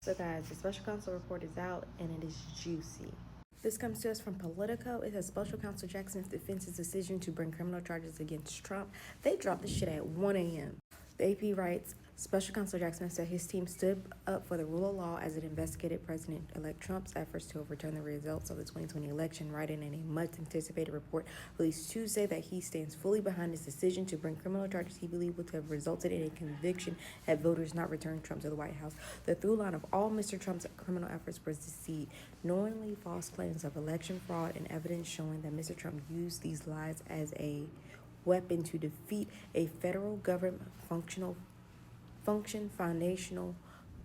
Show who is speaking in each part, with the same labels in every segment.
Speaker 1: So guys, the special counsel report is out and it is juicy. This comes to us from Politico. It says Special Counsel Jackson's defense's decision to bring criminal charges against Trump. They dropped the shit at 1 a.m. The AP writes, Special Counsel Jackson said his team stood up for the rule of law as it investigated President-elect Trump's efforts to overturn the results of the 2020 election, writing in a much-anticipated report released Tuesday that he stands fully behind his decision to bring criminal charges he believed would have resulted in a conviction had voters not returned Trump to the White House. The through line of all Mr. Trump's criminal efforts was deceit, knowingly false claims of election fraud, and evidence showing that Mr. Trump used these lies as a weapon to defeat a federal government function foundational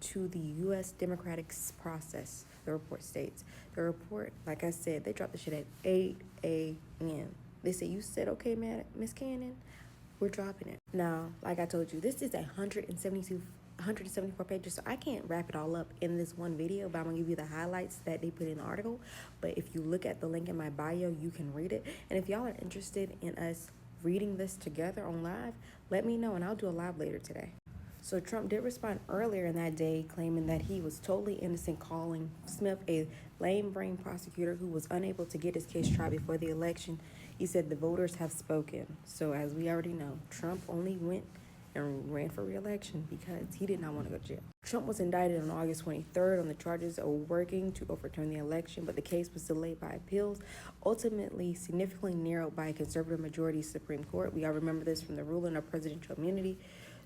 Speaker 1: to the U.S. democratic process, the report states. The report, like I said, they dropped the shit at 8 a.m. They say, you said, okay, Miss Cannon, we're dropping it. Now, like I told you, this is 174 pages, so I can't wrap it all up in this one video, but I'm gonna give you the highlights that they put in the article. But if you look at the link in my bio, you can read it. And if y'all are interested in us reading this together on live, let me know and I'll do a live later today. So Trump did respond earlier in that day, claiming that he was totally innocent, calling Smith a lame-brained prosecutor who was unable to get his case tried before the election. He said the voters have spoken. So as we already know, Trump only went and ran for re-election because he did not want to go to jail. Trump was indicted on August 23rd on the charges of working to overturn the election, but the case was delayed by appeals, ultimately significantly narrowed by a conservative majority Supreme Court. We all remember this from the ruling of presidential immunity.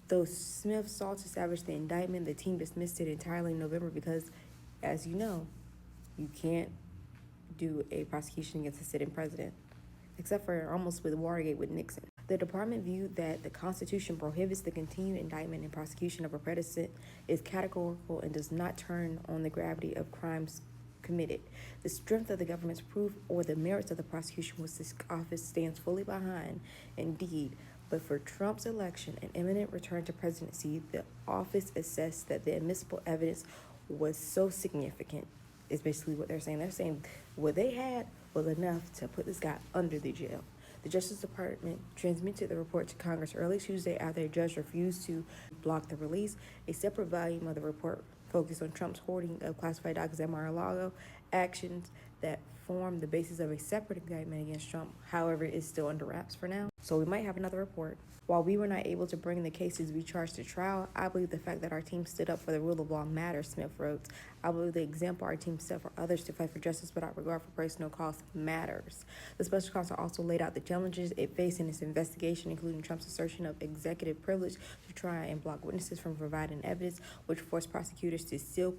Speaker 1: Though Smith sought to salvage the indictment, the team dismissed it entirely in November because, as you know, you can't do a prosecution against a sitting president, except for almost with Watergate with Nixon. The department viewed that the Constitution prohibits the continued indictment and prosecution of a president, is categorical, and does not turn on the gravity of crimes committed. The strength of the government's proof or the merits of the prosecution which this office stands fully behind, indeed. But for Trump's election and imminent return to presidency, the office assessed that the admissible evidence was so significant, is basically what they're saying. They're saying what they had was enough to put this guy under the jail. The Justice Department transmitted the report to Congress early Tuesday after a judge refused to block the release. A separate volume of the report focused on Trump's hoarding of classified documents at Mar-a-Lago, actions that form the basis of a separate indictment against Trump. However, it is still under wraps for now, so we might have another report. While we were not able to bring the cases we charged to trial, I believe the fact that our team stood up for the rule of law matters, Smith wrote. I believe the example our team set for others to fight for justice without regard for personal cost matters. The special counsel also laid out the challenges it faced in its investigation, including Trump's assertion of executive privilege to try and block witnesses from providing evidence, which forced prosecutors to seal